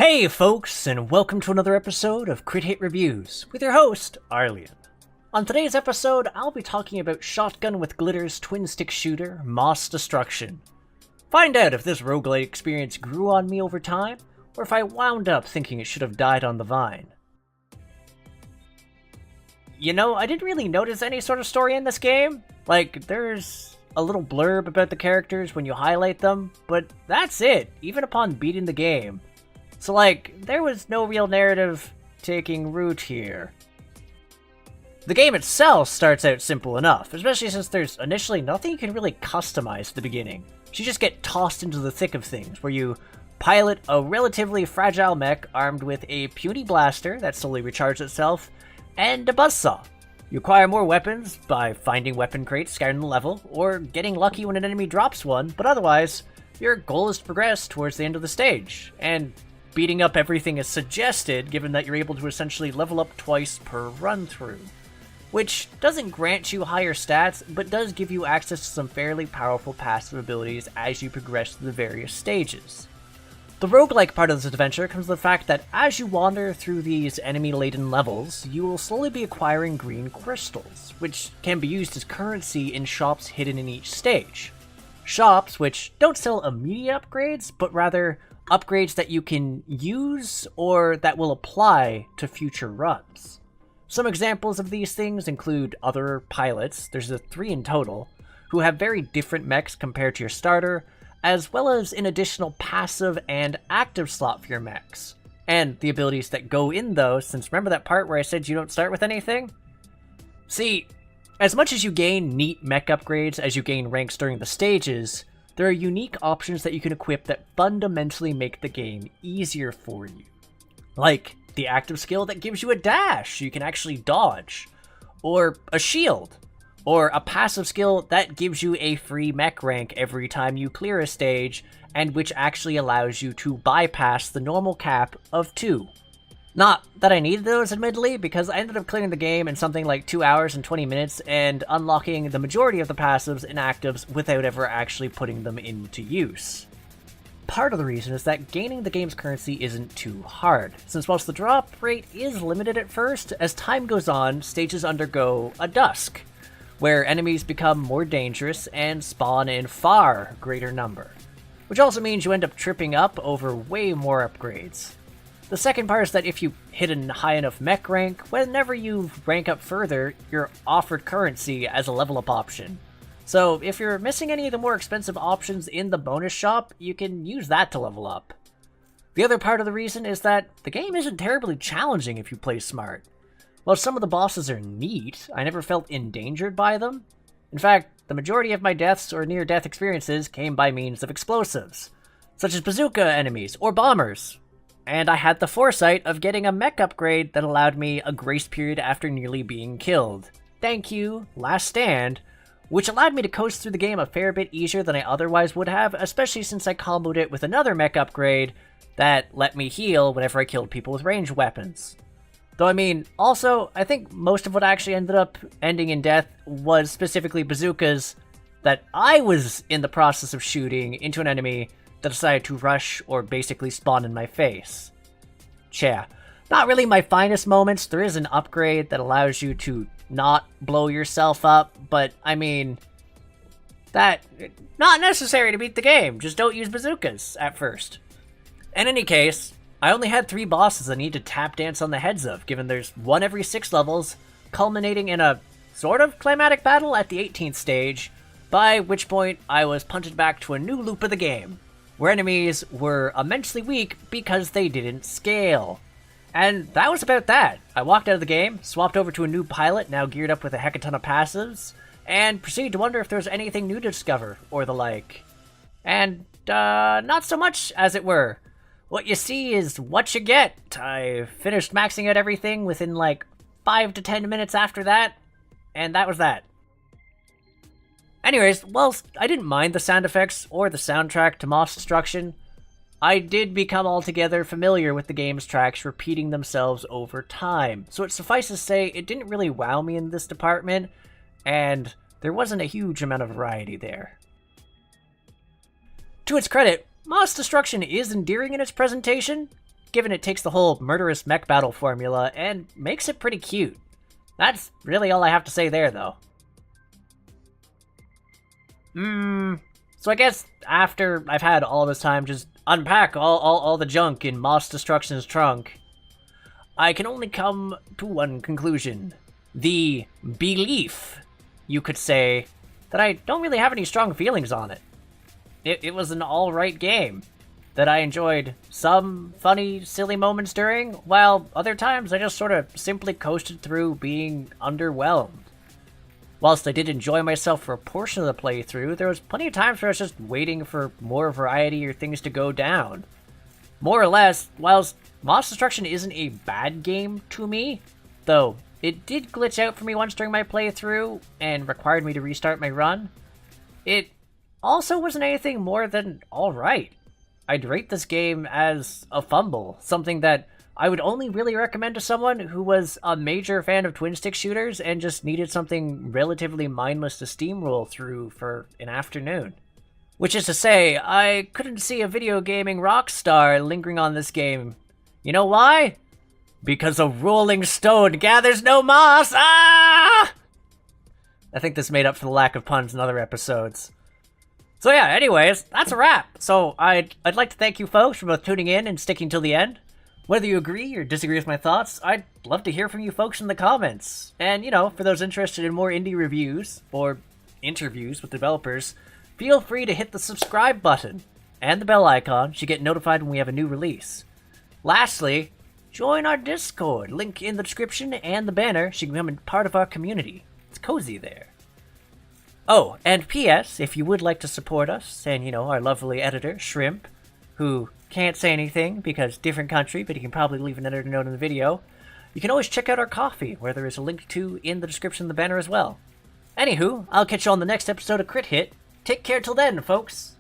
Hey folks, and welcome to another episode of Crit Hit Reviews with your host, Arlyeon. On today's episode, I'll be talking about Shotgun with Glitter's twin-stick shooter, Mass Destruction. Find out if this roguelite experience grew on me over time, or if I wound up thinking it should have died on the vine. You know, I didn't really notice any sort of story in this game. Like, there's a little blurb about the characters when you highlight them, but that's it, even upon beating the game. So like, there was no real narrative taking root here. The game itself starts out simple enough, especially since there's initially nothing you can really customize at the beginning. So you just get tossed into the thick of things, where you pilot a relatively fragile mech armed with a puny blaster that slowly recharges itself, and a buzzsaw. You acquire more weapons by finding weapon crates scouting the level, or getting lucky when an enemy drops one, but otherwise, your goal is to progress towards the end of the stage, and beating up everything is suggested given that you're able to essentially level up twice per run-through, which doesn't grant you higher stats, but does give you access to some fairly powerful passive abilities as you progress through the various stages. The roguelike part of this adventure comes from the fact that as you wander through these enemy-laden levels, you will slowly be acquiring green crystals, which can be used as currency in shops hidden in each stage. Shops which don't sell immediate upgrades, but rather upgrades that you can use or that will apply to future runs. Some examples of these things include other pilots, there's 3 in total, who have very different mechs compared to your starter, as well as an additional passive and active slot for your mechs, and the abilities that go in those, since remember that part where I said you don't start with anything? See, as much as you gain neat mech upgrades as you gain ranks during the stages, there are unique options that you can equip that fundamentally make the game easier for you. Like the active skill that gives you a dash so you can actually dodge, or a shield, or a passive skill that gives you a free mech rank every time you clear a stage, and which actually allows you to bypass the normal cap of 2. Not that I needed those, admittedly, because I ended up clearing the game in something like 2 hours and 20 minutes and unlocking the majority of the passives and actives without ever actually putting them into use. Part of the reason is that gaining the game's currency isn't too hard, since whilst the drop rate is limited at first, as time goes on, stages undergo a dusk, where enemies become more dangerous and spawn in far greater number, which also means you end up tripping up over way more upgrades. The second part is that if you hit a high enough mech rank, whenever you rank up further, you're offered currency as a level up option. So if you're missing any of the more expensive options in the bonus shop, you can use that to level up. The other part of the reason is that the game isn't terribly challenging if you play smart. While some of the bosses are neat, I never felt endangered by them. In fact, the majority of my deaths or near-death experiences came by means of explosives, such as bazooka enemies or bombers. And I had the foresight of getting a mech upgrade that allowed me a grace period after nearly being killed. Thank you, Last Stand, which allowed me to coast through the game a fair bit easier than I otherwise would have, especially since I comboed it with another mech upgrade that let me heal whenever I killed people with ranged weapons. Though I mean, also, I think most of what actually ended up ending in death was specifically bazookas that I was in the process of shooting into an enemy that decided to rush or basically spawn in my face. Cha. Not really my finest moments. There is an upgrade that allows you to not blow yourself up, but I mean, that not necessary to beat the game. Just don't use bazookas at first. In any case, I only had 3 bosses I need to tap dance on the heads of, given there's 1 every 6 levels, culminating in a sort of climatic battle at the 18th stage, by which point I was punted back to a new loop of the game, where enemies were immensely weak because they didn't scale. And that was about that. I walked out of the game, swapped over to a new pilot, now geared up with a heckaton of passives, and proceeded to wonder if there's anything new to discover, or the like. And, not so much, as it were. What you see is what you get. I finished maxing out everything within like 5 to 10 minutes after that, and that was that. Anyways, whilst I didn't mind the sound effects or the soundtrack to Mass Destruction, I did become altogether familiar with the game's tracks repeating themselves over time, so it suffices to say it didn't really wow me in this department, and there wasn't a huge amount of variety there. To its credit, Mass Destruction is endearing in its presentation. given it takes the whole murderous mech battle formula and makes it pretty cute. That's really all I have to say there, though. So I guess after I've had all this time just unpack all the junk in Moss Destruction's trunk, I can only come to one conclusion. The belief, you could say, that I don't really have any strong feelings on it. It was an alright game that I enjoyed some funny, silly moments during, while other times I just sort of simply coasted through being underwhelmed. Whilst I did enjoy myself for a portion of the playthrough, there was plenty of times where I was just waiting for more variety or things to go down. More or less, whilst Moss Destruction isn't a bad game to me, though it did glitch out for me once during my playthrough and required me to restart my run, it also wasn't anything more than alright. I'd rate this game as a fumble, something that I would only really recommend to someone who was a major fan of twin-stick shooters and just needed something relatively mindless to steamroll through for an afternoon. Which is to say, I couldn't see a video gaming rock star lingering on this game. You know why? Because a rolling stone gathers no moss! Ah! I think this made up for the lack of puns in other episodes. So yeah, anyways, that's a wrap. So I'd like to thank you folks for both tuning in and sticking till the end. Whether you agree or disagree with my thoughts, I'd love to hear from you folks in the comments. And, you know, for those interested in more indie reviews or interviews with developers, feel free to hit the subscribe button and the bell icon to get notified when we have a new release. Lastly, join our Discord, link in the description and the banner so you can become a part of our community. It's cozy there. Oh, and P.S., if you would like to support us, and, you know, our lovely editor, Shrimp, who can't say anything because different country, but he can probably leave an editor note in the video, you can always check out our coffee, where there is a link to in the description of the banner as well. Anywho, I'll catch you on the next episode of Crit Hit. Take care till then, folks.